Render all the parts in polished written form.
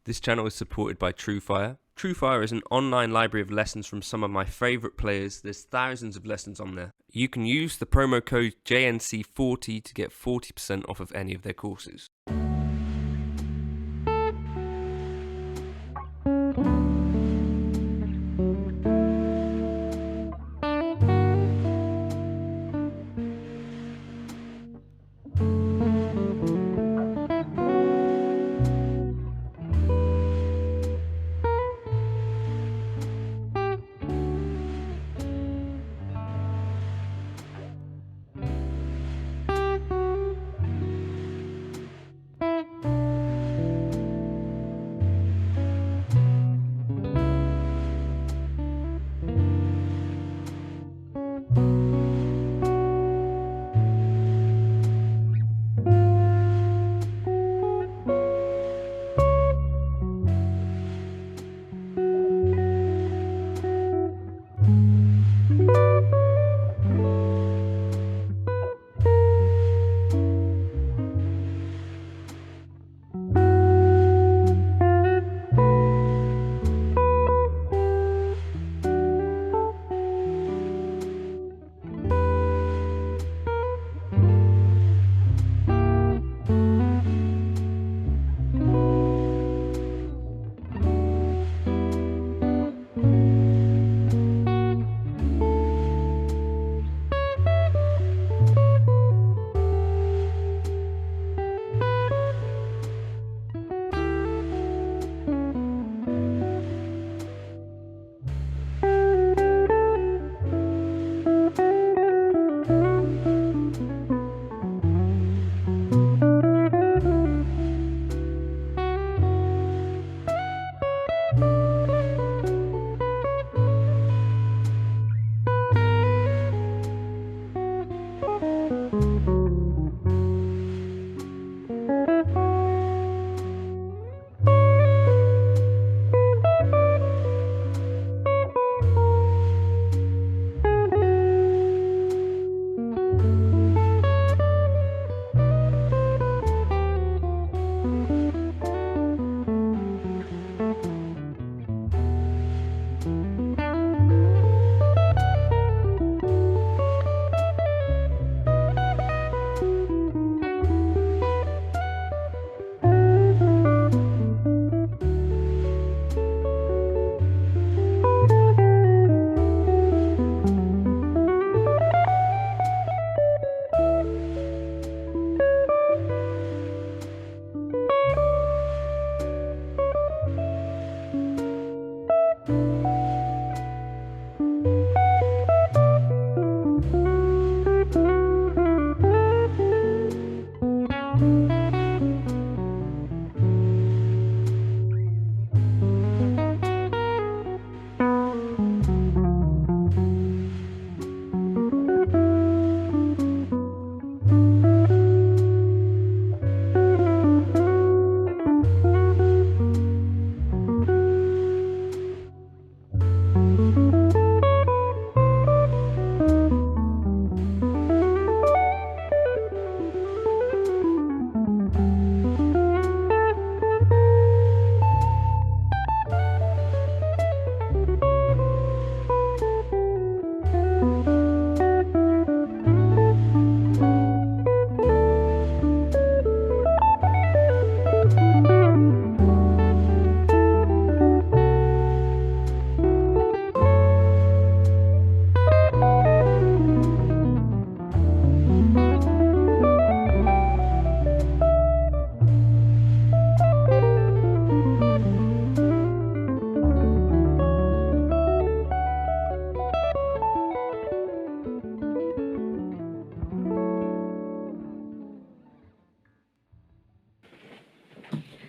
This channel is supported by TrueFire. TrueFire is an online library of lessons from some of my favourite players. There's thousands of lessons on there. You can use the promo code JNC40 to get 40% off of any of their courses.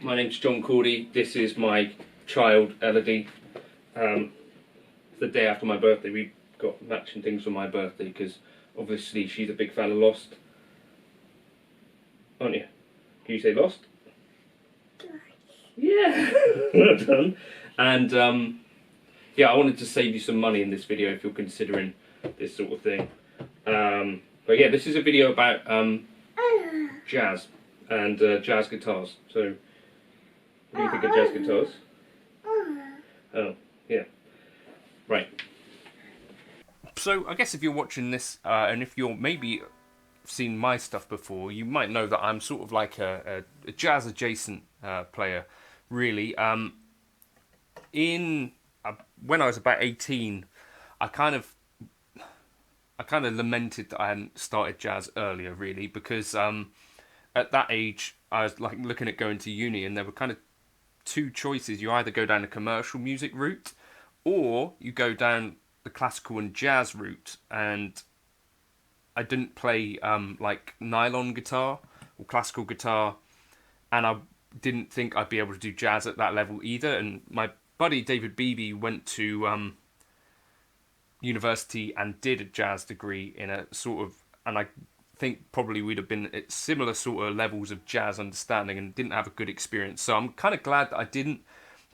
My name's John Cordy. This is my child, Elodie. The day after my birthday, we got matching things for my birthday because obviously she's a big fan of Lost. Aren't you? Can you say Lost? Yeah! Well done. And yeah, I wanted to save you some money in this video if you're considering this sort of thing. But yeah, this is a video about jazz and jazz guitars. So you think of jazz guitars? Oh, yeah. Right. So I guess if you're watching this, and if you're maybe seen my stuff before, you might know that I'm sort of like a jazz adjacent player, really. In when I was about 18, I kind of lamented that I hadn't started jazz earlier, really, because at that age I was like looking at going to uni, and there were kind of two choices. You either go down the commercial music route, or you go down the classical and jazz route. And I didn't play like nylon guitar or classical guitar, and I didn't think I'd be able to do jazz at that level either. And my buddy David Beebe went to university and did a jazz degree in a sort of, and I think probably we'd have been at similar sort of levels of jazz understanding and didn't have a good experience. So I'm kind of glad that I didn't,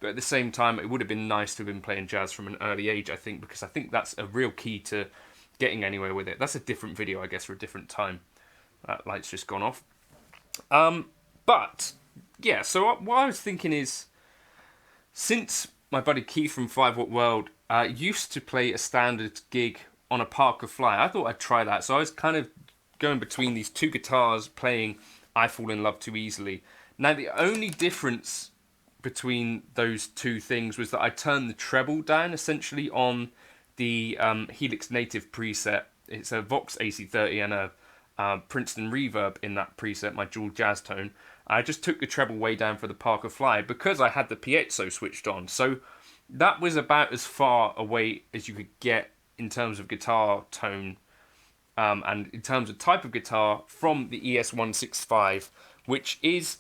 but at the same time it would have been nice to have been playing jazz from an early age, I think, because I think that's a real key to getting anywhere with it. That's a different video, I guess, for a different time. That light's just gone off. But yeah, so what I was thinking is, since my buddy Keith from 5 Watt World used to play a standard gig on a Parker Fly, I thought I'd try that. So I was kind of going between these two guitars, playing I Fall in Love Too Easily. Now the only difference between those two things was that I turned the treble down essentially on the Helix Native preset. It's a Vox AC30 and a Princeton Reverb in that preset, my dual jazz tone. I just took the treble way down for the Parker Fly because I had the piezo switched on. So that was about as far away as you could get in terms of guitar tone and in terms of type of guitar from the ES165, which is,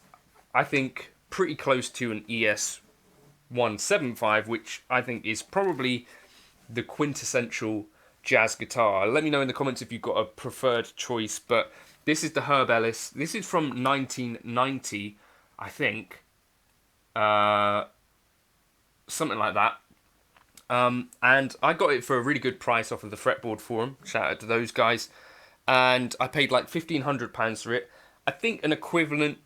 I think, pretty close to an ES175, which I think is probably the quintessential jazz guitar. Let me know in the comments if you've got a preferred choice, but this is the Herb Ellis. This is from 1990, I think. Something like that. And I got it for a really good price off of the Fretboard Forum. Shout out to those guys. And I paid like £1,500 for it. I think an equivalent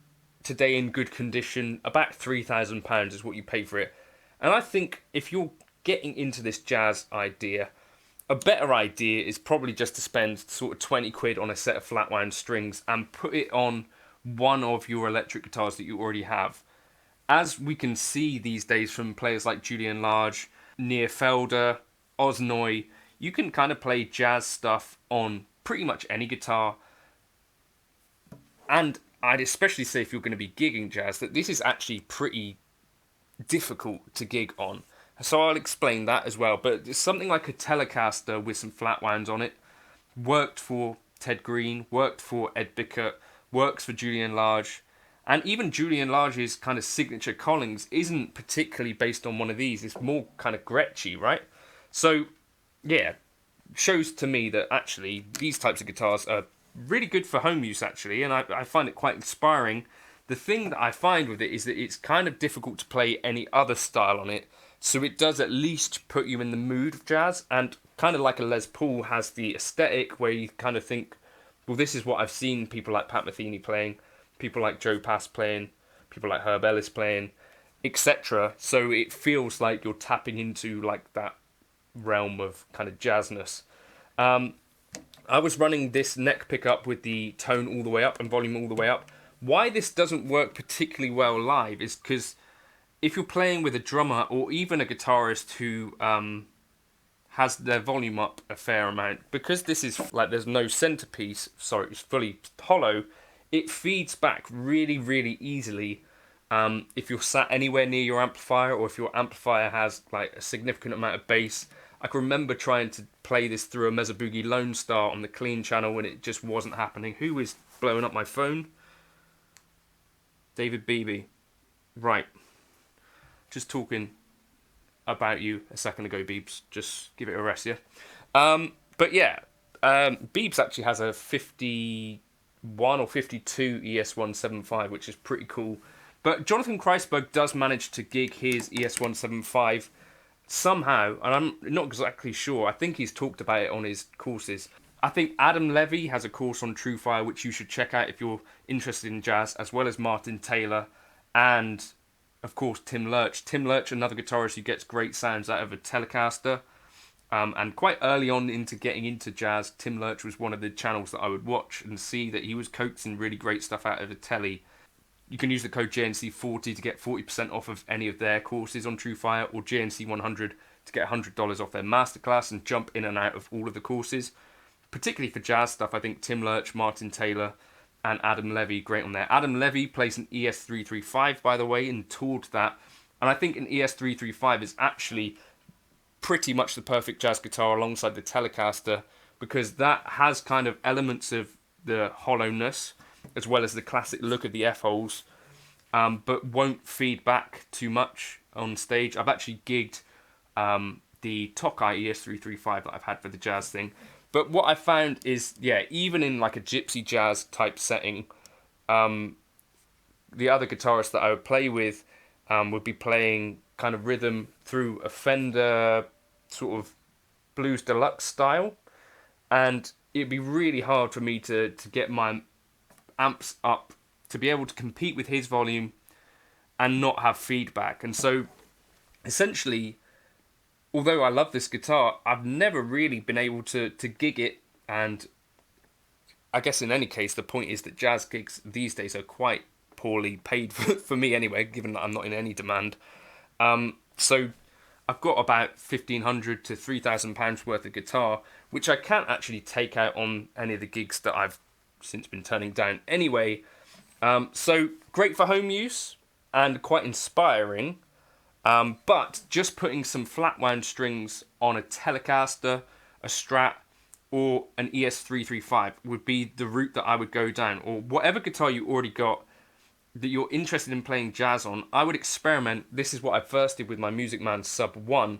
today in good condition, about £3,000 is what you pay for it. And I think if you're getting into this jazz idea, a better idea is probably just to spend sort of 20 quid on a set of flat wound strings and put it on one of your electric guitars that you already have. As we can see these days from players like Julian Large, Nir Felder, Osnoy, you can kind of play jazz stuff on pretty much any guitar. And I'd especially say if you're going to be gigging jazz, that this is actually pretty difficult to gig on. So I'll explain that as well. But something like a Telecaster with some flat wounds on it worked for Ted Green, worked for Ed Bickert, works for Julian Large. And even Julian Large's kind of signature Collings isn't particularly based on one of these. It's more kind of Gretschy, right? So, yeah, shows to me that actually these types of guitars are really good for home use, actually. And I find it quite inspiring. The thing that I find with it is that it's kind of difficult to play any other style on it. So it does at least put you in the mood of jazz. And kind of like a Les Paul has the aesthetic where you kind of think, well, this is what I've seen people like Pat Metheny playing, people like Joe Pass playing, people like Herb Ellis playing, etc. So it feels like you're tapping into like that realm of kind of jazzness. I was running this neck pickup with the tone all the way up and volume all the way up. Why this doesn't work particularly well live is because if you're playing with a drummer or even a guitarist who has their volume up a fair amount, because this is like there's no centerpiece, sorry, it's fully hollow, it feeds back really, really easily if you're sat anywhere near your amplifier or if your amplifier has like a significant amount of bass. I can remember trying to play this through a Mesa Boogie Lone Star on the clean channel and it just wasn't happening. Who is blowing up my phone? David Beebe. Right. Just talking about you a second ago, Beebs. Just give it a rest, yeah? But yeah, Beebs actually has a 51 or 52 ES175, which is pretty cool. But Jonathan Kreisberg does manage to gig his ES175 somehow, and I'm not exactly sure. I think he's talked about it on his courses. I think Adam Levy has a course on TrueFire, which you should check out if you're interested in jazz, as well as Martin Taylor and of course, Tim Lurch. Tim Lurch, another guitarist who gets great sounds out of a Telecaster. And quite early on into getting into jazz, Tim Lurch was one of the channels that I would watch and see that he was coaxing really great stuff out of a telly. You can use the code JNC40 to get 40% off of any of their courses on TrueFire, or JNC100 to get $100 off their masterclass and jump in and out of all of the courses. Particularly for jazz stuff, I think Tim Lurch, Martin Taylor, and Adam Levy, great on there. Adam Levy plays an ES335, by the way, and toured that. And I think an ES335 is actually pretty much the perfect jazz guitar alongside the Telecaster, because that has kind of elements of the hollowness as well as the classic look of the F-holes, but won't feed back too much on stage. I've actually gigged the Tokai ES335 that I've had for the jazz thing. But what I found is, yeah, even in like a gypsy jazz type setting, the other guitarists that I would play with would be playing kind of rhythm through a Fender sort of blues deluxe style, and it'd be really hard for me to get my amps up to be able to compete with his volume and not have feedback. And so essentially, although I love this guitar, I've never really been able to gig it, and I guess in any case the point is that jazz gigs these days are quite poorly paid for me anyway, given that I'm not in any demand. So I've got about £1,500 to £3,000 worth of guitar, which I can't actually take out on any of the gigs that I've since been turning down anyway. So great for home use and quite inspiring, but just putting some flat wound strings on a Telecaster, a Strat, or an ES335 would be the route that I would go down. Or whatever guitar you already got that you're interested in playing jazz on, I would experiment. This is what I first did with my Music Man Sub 1.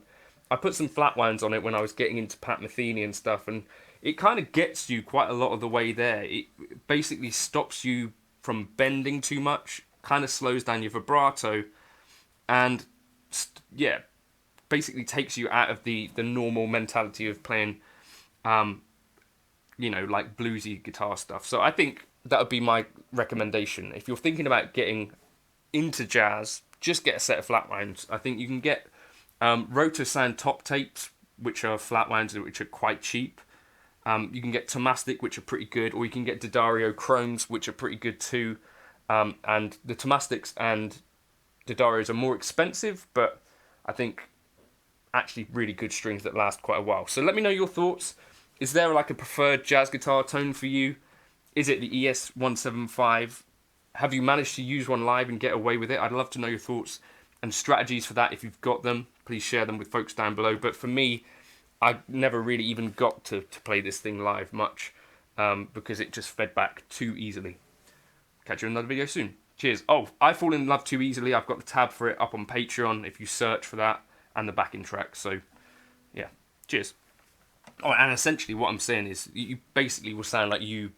I put some flat wounds on it when I was getting into Pat Metheny and stuff, and it kind of gets you quite a lot of the way there. It basically stops you from bending too much, kind of slows down your vibrato, and yeah, basically takes you out of the normal mentality of playing, like bluesy guitar stuff. So I think that would be my recommendation. If you're thinking about getting into jazz, just get a set of flat wounds. I think you can get Rotor Sound top tapes, which are flat wounds, which are quite cheap. You can get Tomastic, which are pretty good, or you can get D'Addario Chromes, which are pretty good too. And the Tomastics and D'Addarios are more expensive, but I think actually really good strings that last quite a while. So let me know your thoughts. Is there like a preferred jazz guitar tone for you? Is it the ES175? Have you managed to use one live and get away with it? I'd love to know your thoughts and strategies for that. If you've got them, please share them with folks down below. But for me, I never really even got to play this thing live much because it just fed back too easily. Catch you in another video soon. Cheers. Oh, I Fall in Love Too Easily. I've got the tab for it up on Patreon if you search for that, and the backing track. So, yeah. Cheers. Oh, and essentially what I'm saying is you basically will sound like you,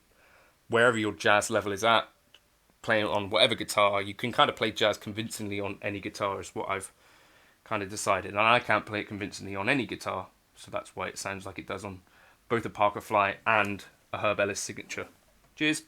wherever your jazz level is at, playing on whatever guitar, you can kind of play jazz convincingly on any guitar is what I've kind of decided. And I can't play it convincingly on any guitar, so that's why it sounds like it does on both a Parker Fly and a Herb Ellis signature. Cheers.